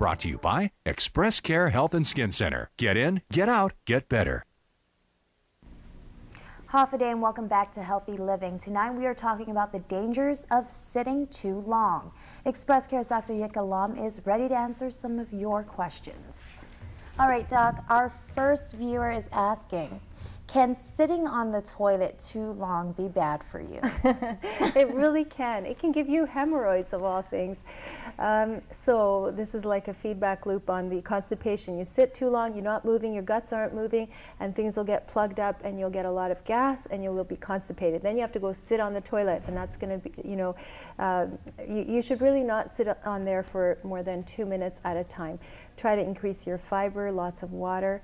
Brought to you by ExpressCare Health and Skin Center. Get in, get out, get better. Half a day and welcome back to Healthy Living. Tonight we are talking about the dangers of sitting too long. ExpressCare's Dr. Jitka Lom is ready to answer some of your questions. All right, Doc, our first viewer is asking, can sitting on the toilet too long be bad for you? It really can. It can give you hemorrhoids of all things. So this is like a feedback loop on the constipation. You sit too long, you're not moving, your guts aren't moving, and things will get plugged up and you'll get a lot of gas and you will be constipated. Then you have to go sit on the toilet, and that's going to be, you should really not sit on there for more than 2 minutes at a time. Try to increase your fiber, lots of water.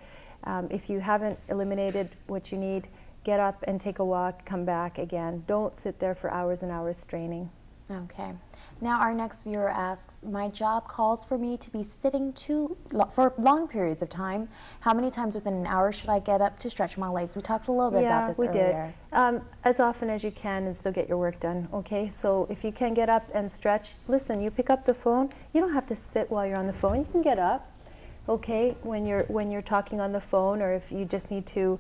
If you haven't eliminated what you need, get up and take a walk, come back again. Don't sit there for hours and hours straining. Okay. Now our next viewer asks, my job calls for me to be sitting for long periods of time. How many times within an hour should I get up to stretch my legs? We talked a little bit about this earlier. Yeah, we did. As often as you can and still get your work done, okay? So if you can get up and stretch, listen, you pick up the phone, you don't have to sit while you're on the phone, you can get up. Okay, when you're talking on the phone, or if you just need to,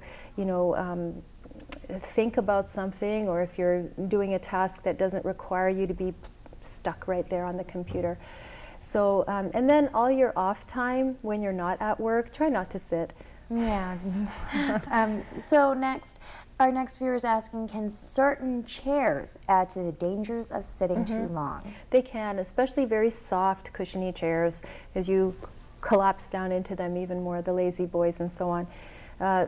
think about something, or if you're doing a task that doesn't require you to be stuck right there on the computer. So, and then all your off time when you're not at work, try not to sit. Yeah. So next, our next viewer is asking, can certain chairs add to the dangers of sitting too long? They can, especially very soft, cushiony chairs, as you collapse down into them even more, the lazy boys and so on.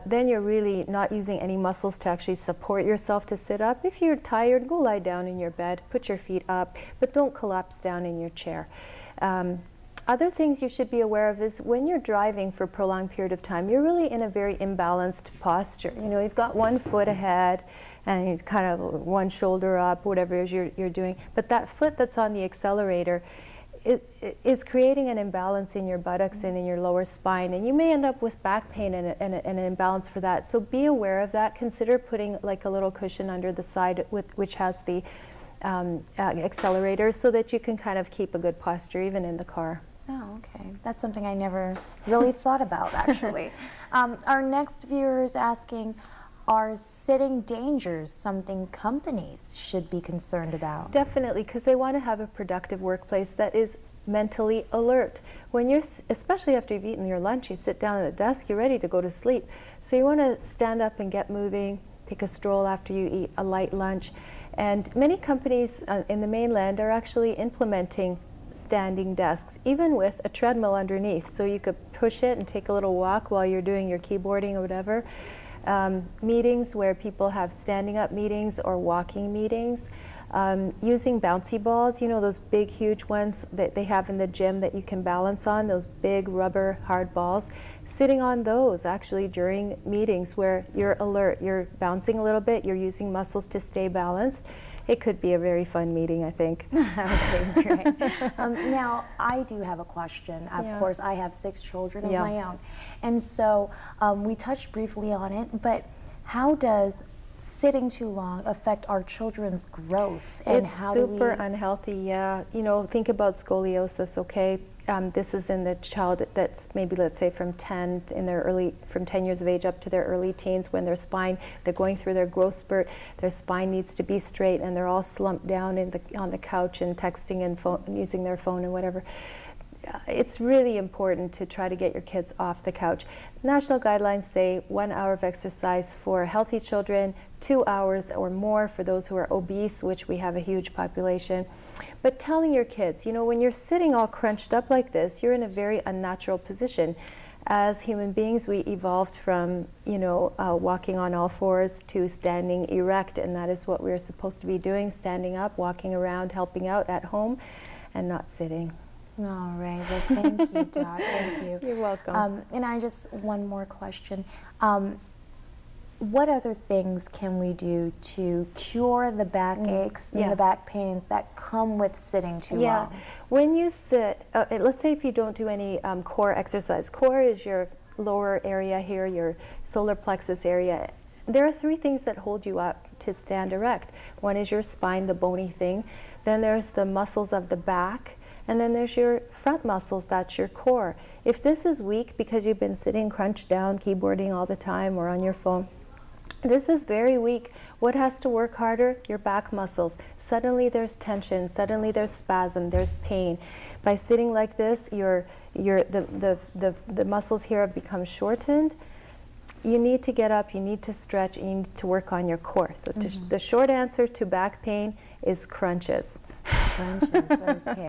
Then you're really not using any muscles to actually support yourself to sit up. If you're tired, go lie down in your bed, put your feet up, but don't collapse down in your chair. Other things you should be aware of is when you're driving for a prolonged period of time, you're really in a very imbalanced posture. You've got one foot ahead and you kind of one shoulder up, whatever it is you're doing, but that foot that's on the accelerator, it is creating an imbalance in your buttocks and in your lower spine, and you may end up with back pain and an imbalance for that. So be aware of that. Consider putting like a little cushion under the side which has the accelerator, so that you can kind of keep a good posture even in the car. Oh, okay. That's something I never really thought about, actually. Our next viewer is asking, are sitting dangers something companies should be concerned about? Definitely, because they want to have a productive workplace that is mentally alert. When you're, especially after you've eaten your lunch, you sit down at the desk, you're ready to go to sleep. So you want to stand up and get moving, take a stroll after you eat a light lunch. And many companies in the mainland are actually implementing standing desks, even with a treadmill underneath. So you could push it and take a little walk while you're doing your keyboarding or whatever. Meetings where people have standing up meetings or walking meetings, using bouncy balls, those big huge ones that they have in the gym that you can balance on, those big rubber hard balls, sitting on those actually during meetings where you're alert, you're bouncing a little bit, you're using muscles to stay balanced. It could be a very fun meeting, I think. Okay, great. Now, I do have a question. Of course, I have 6 children of my own. And so we touched briefly on it, but how does sitting too long affect our children's growth? And it's how super unhealthy, yeah. Think about scoliosis, okay? This is in the child that's maybe, let's say, from 10 years of age up to their early teens, when they're going through their growth spurt, their spine needs to be straight, and they're all slumped down on the couch and texting and using their phone and whatever. It's really important to try to get your kids off the couch. National guidelines say 1 hour of exercise for healthy children, 2 hours or more for those who are obese, which we have a huge population. But telling your kids, when you're sitting all crunched up like this, you're in a very unnatural position. As human beings, we evolved from, walking on all fours to standing erect, and that is what we're supposed to be doing, standing up, walking around, helping out at home, and not sitting. All right. Well, thank you, Doc. Thank you. You're welcome. And one more question. What other things can we do to cure the back aches and the back pains that come with sitting too long? When you sit, let's say if you don't do any core exercise. Core is your lower area here, your solar plexus area. There are 3 things that hold you up to stand erect. One is your spine, the bony thing. Then there's the muscles of the back. And then there's your front muscles, that's your core. If this is weak because you've been sitting crunched down, keyboarding all the time or on your phone, this is very weak. What has to work harder? Your back muscles. Suddenly there's tension, suddenly there's spasm, there's pain. By sitting like this, the muscles here have become shortened. You need to get up, you need to stretch, you need to work on your core. So the short answer to back pain is crunches. Crunches, okay.